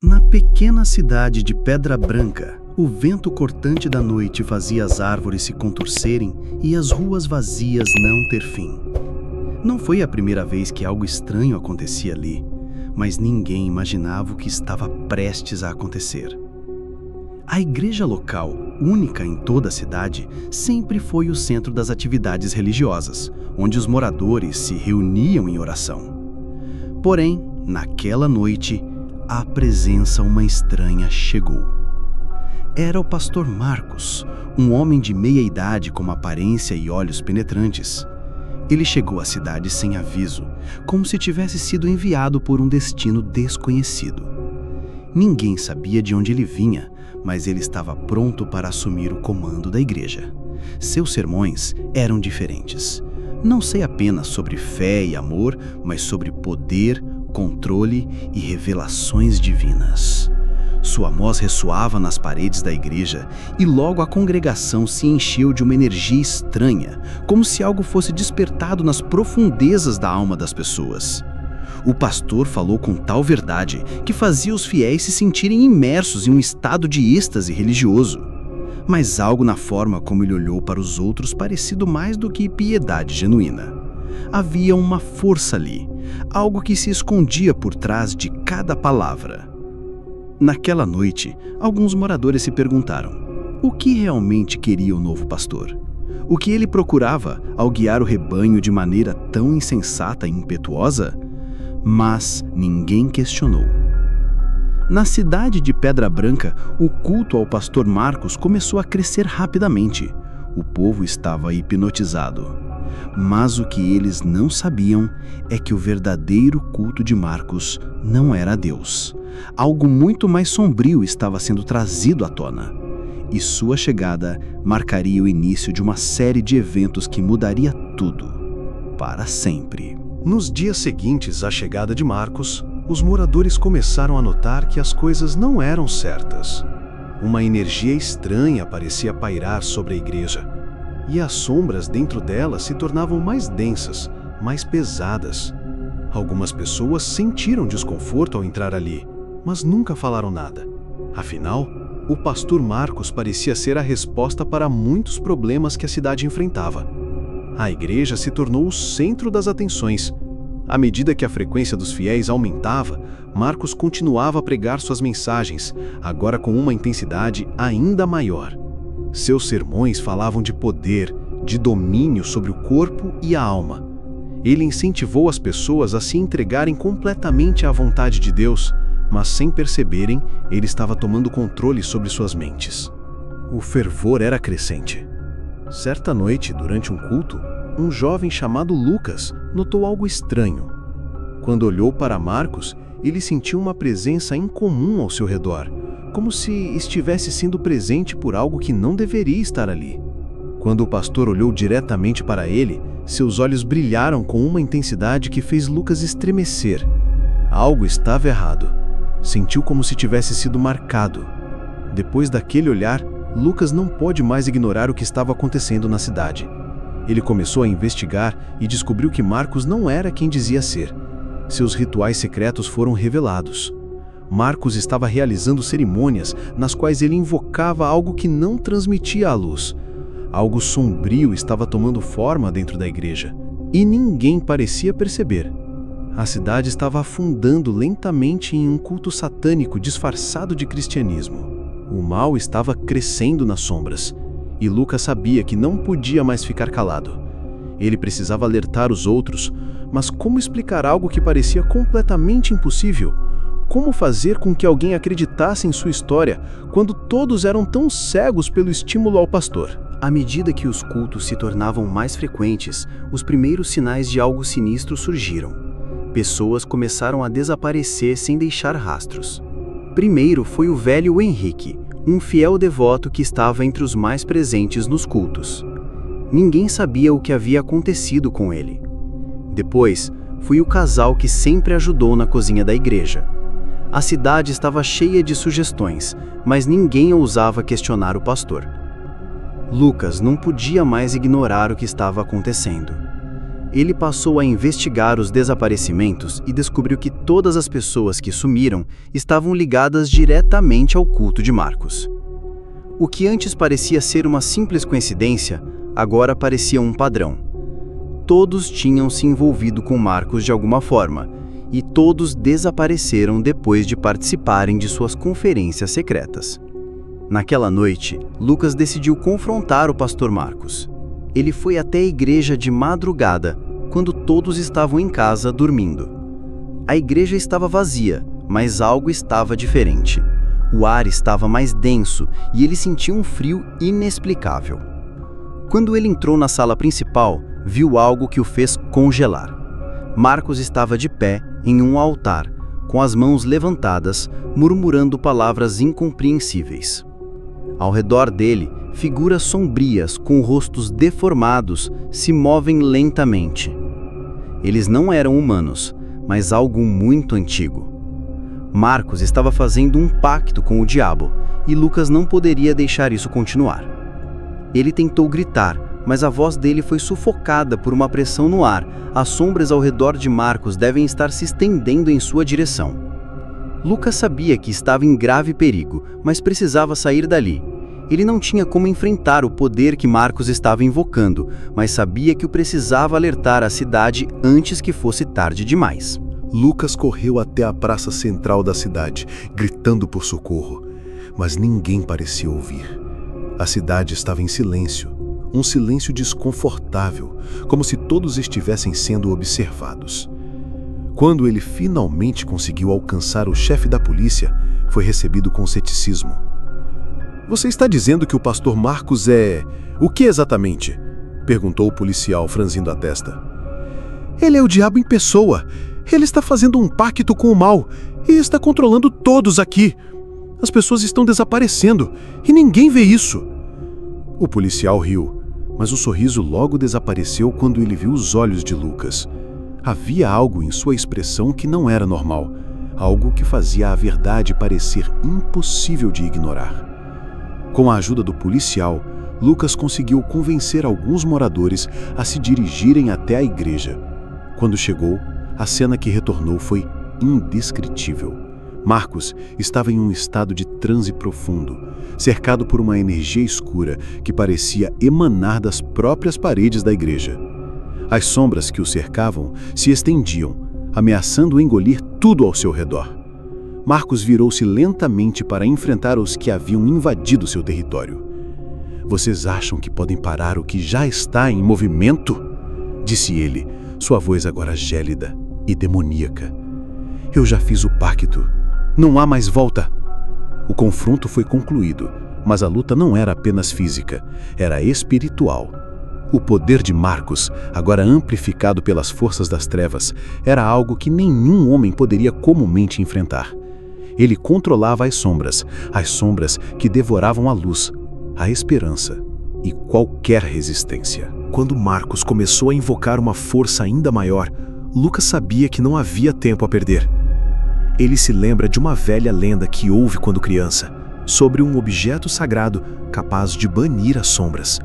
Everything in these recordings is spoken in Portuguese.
Na pequena cidade de Pedra Branca, o vento cortante da noite fazia as árvores se contorcerem e as ruas vazias não ter fim. Não foi a primeira vez que algo estranho acontecia ali, mas ninguém imaginava o que estava prestes a acontecer. A igreja local, única em toda a cidade, sempre foi o centro das atividades religiosas, onde os moradores se reuniam em oração. Porém, naquela noite, a presença uma estranha chegou. Era o pastor Marcos, um homem de meia idade com uma aparência e olhos penetrantes. Ele chegou à cidade sem aviso, como se tivesse sido enviado por um destino desconhecido. Ninguém sabia de onde ele vinha, mas ele estava pronto para assumir o comando da igreja. Seus sermões eram diferentes. Não sei apenas sobre fé e amor, mas sobre poder, controle e revelações divinas. Sua voz ressoava nas paredes da igreja e logo a congregação se encheu de uma energia estranha, como se algo fosse despertado nas profundezas da alma das pessoas. O pastor falou com tal verdade que fazia os fiéis se sentirem imersos em um estado de êxtase religioso. Mas algo na forma como ele olhou para os outros parecido mais do que piedade genuína. Havia uma força ali, algo que se escondia por trás de cada palavra. Naquela noite, alguns moradores se perguntaram: o que realmente queria o novo pastor? O que ele procurava ao guiar o rebanho de maneira tão insensata e impetuosa? Mas ninguém questionou. Na cidade de Pedra Branca, o culto ao pastor Marcos começou a crescer rapidamente. O povo estava hipnotizado. Mas o que eles não sabiam é que o verdadeiro culto de Marcos não era a Deus. Algo muito mais sombrio estava sendo trazido à tona. E sua chegada marcaria o início de uma série de eventos que mudaria tudo, para sempre. Nos dias seguintes à chegada de Marcos, os moradores começaram a notar que as coisas não eram certas. Uma energia estranha parecia pairar sobre a igreja, e as sombras dentro dela se tornavam mais densas, mais pesadas. Algumas pessoas sentiram desconforto ao entrar ali, mas nunca falaram nada. Afinal, o pastor Marcos parecia ser a resposta para muitos problemas que a cidade enfrentava. A igreja se tornou o centro das atenções. À medida que a frequência dos fiéis aumentava, Marcos continuava a pregar suas mensagens, agora com uma intensidade ainda maior. Seus sermões falavam de poder, de domínio sobre o corpo e a alma. Ele incentivou as pessoas a se entregarem completamente à vontade de Deus, mas sem perceberem, ele estava tomando controle sobre suas mentes. O fervor era crescente. Certa noite, durante um culto, um jovem chamado Lucas notou algo estranho. Quando olhou para Marcos, ele sentiu uma presença incomum ao seu redor, como se estivesse sendo presente por algo que não deveria estar ali. Quando o pastor olhou diretamente para ele, seus olhos brilharam com uma intensidade que fez Lucas estremecer. Algo estava errado. Sentiu como se tivesse sido marcado. Depois daquele olhar, Lucas não pôde mais ignorar o que estava acontecendo na cidade. Ele começou a investigar e descobriu que Marcos não era quem dizia ser. Seus rituais secretos foram revelados. Marcos estava realizando cerimônias nas quais ele invocava algo que não transmitia a luz. Algo sombrio estava tomando forma dentro da igreja, e ninguém parecia perceber. A cidade estava afundando lentamente em um culto satânico disfarçado de cristianismo. O mal estava crescendo nas sombras, e Lucas sabia que não podia mais ficar calado. Ele precisava alertar os outros, mas como explicar algo que parecia completamente impossível? Como fazer com que alguém acreditasse em sua história quando todos eram tão cegos pelo estímulo ao pastor? À medida que os cultos se tornavam mais frequentes, os primeiros sinais de algo sinistro surgiram. Pessoas começaram a desaparecer sem deixar rastros. Primeiro foi o velho Henrique, um fiel devoto que estava entre os mais presentes nos cultos. Ninguém sabia o que havia acontecido com ele. Depois, foi o casal que sempre ajudou na cozinha da igreja. A cidade estava cheia de sugestões, mas ninguém ousava questionar o pastor. Lucas não podia mais ignorar o que estava acontecendo. Ele passou a investigar os desaparecimentos e descobriu que todas as pessoas que sumiram estavam ligadas diretamente ao culto de Marcos. O que antes parecia ser uma simples coincidência, agora parecia um padrão. Todos tinham se envolvido com Marcos de alguma forma, e todos desapareceram depois de participarem de suas conferências secretas. Naquela noite, Lucas decidiu confrontar o pastor Marcos. Ele foi até a igreja de madrugada, quando todos estavam em casa dormindo. A igreja estava vazia, mas algo estava diferente. O ar estava mais denso e ele sentia um frio inexplicável. Quando ele entrou na sala principal, viu algo que o fez congelar. Marcos estava de pé em um altar, com as mãos levantadas, murmurando palavras incompreensíveis. Ao redor dele, figuras sombrias com rostos deformados se movem lentamente. Eles não eram humanos, mas algo muito antigo. Marcos estava fazendo um pacto com o diabo, e Lucas não poderia deixar isso continuar. Ele tentou gritar, mas a voz dele foi sufocada por uma pressão no ar. As sombras ao redor de Marcos devem estar se estendendo em sua direção. Lucas sabia que estava em grave perigo, mas precisava sair dali. Ele não tinha como enfrentar o poder que Marcos estava invocando, mas sabia que o precisava alertar a cidade antes que fosse tarde demais. Lucas correu até a praça central da cidade, gritando por socorro, mas ninguém parecia ouvir. A cidade estava em silêncio, um silêncio desconfortável, como se todos estivessem sendo observados. Quando ele finalmente conseguiu alcançar o chefe da polícia, foi recebido com ceticismo. "Você está dizendo que o pastor Marcos é... o que exatamente?" perguntou o policial, franzindo a testa. "Ele é o diabo em pessoa. Ele está fazendo um pacto com o mal e está controlando todos aqui. As pessoas estão desaparecendo e ninguém vê isso." O policial riu, mas o sorriso logo desapareceu quando ele viu os olhos de Lucas. Havia algo em sua expressão que não era normal, algo que fazia a verdade parecer impossível de ignorar. Com a ajuda do policial, Lucas conseguiu convencer alguns moradores a se dirigirem até a igreja. Quando chegou, a cena que retornou foi indescritível. Marcos estava em um estado de transe profundo, cercado por uma energia escura que parecia emanar das próprias paredes da igreja. As sombras que o cercavam se estendiam, ameaçando engolir tudo ao seu redor. Marcos virou-se lentamente para enfrentar os que haviam invadido seu território. "Vocês acham que podem parar o que já está em movimento?" disse ele, sua voz agora gélida e demoníaca. "Eu já fiz o pacto. Não há mais volta." O confronto foi concluído, mas a luta não era apenas física, era espiritual. O poder de Marcos, agora amplificado pelas forças das trevas, era algo que nenhum homem poderia comumente enfrentar. Ele controlava as sombras que devoravam a luz, a esperança e qualquer resistência. Quando Marcos começou a invocar uma força ainda maior, Lucas sabia que não havia tempo a perder. Ele se lembra de uma velha lenda que ouve quando criança, sobre um objeto sagrado capaz de banir as sombras.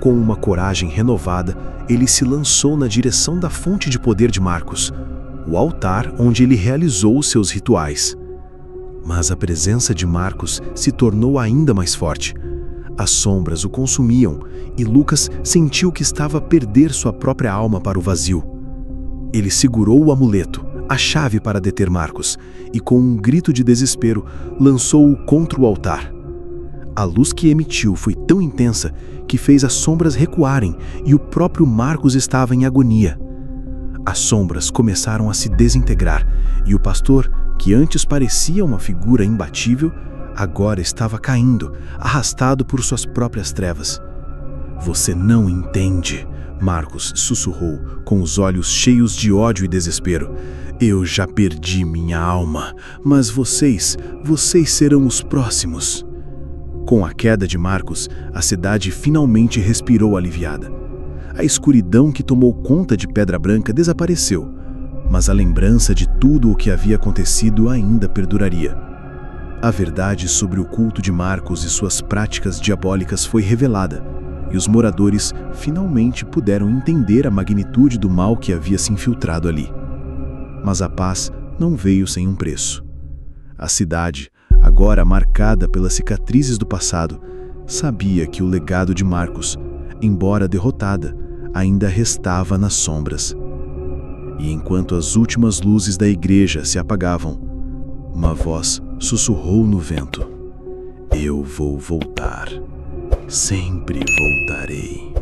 Com uma coragem renovada, ele se lançou na direção da fonte de poder de Marcos, o altar onde ele realizou os seus rituais. Mas a presença de Marcos se tornou ainda mais forte. As sombras o consumiam e Lucas sentiu que estava a perder sua própria alma para o vazio. Ele segurou o amuleto, a chave para deter Marcos, e com um grito de desespero, lançou-o contra o altar. A luz que emitiu foi tão intensa que fez as sombras recuarem e o próprio Marcos estava em agonia. As sombras começaram a se desintegrar e o pastor, que antes parecia uma figura imbatível, agora estava caindo, arrastado por suas próprias trevas. "Você não entende", Marcos sussurrou, com os olhos cheios de ódio e desespero. "Eu já perdi minha alma, mas vocês serão os próximos." Com a queda de Marcos, a cidade finalmente respirou aliviada. A escuridão que tomou conta de Pedra Branca desapareceu, mas a lembrança de tudo o que havia acontecido ainda perduraria. A verdade sobre o culto de Marcos e suas práticas diabólicas foi revelada. e os moradores finalmente puderam entender a magnitude do mal que havia se infiltrado ali. Mas a paz não veio sem um preço. A cidade, agora marcada pelas cicatrizes do passado, sabia que o legado de Marcos, embora derrotada, ainda restava nas sombras. E enquanto as últimas luzes da igreja se apagavam, uma voz sussurrou no vento: "Eu vou voltar. Sempre voltarei."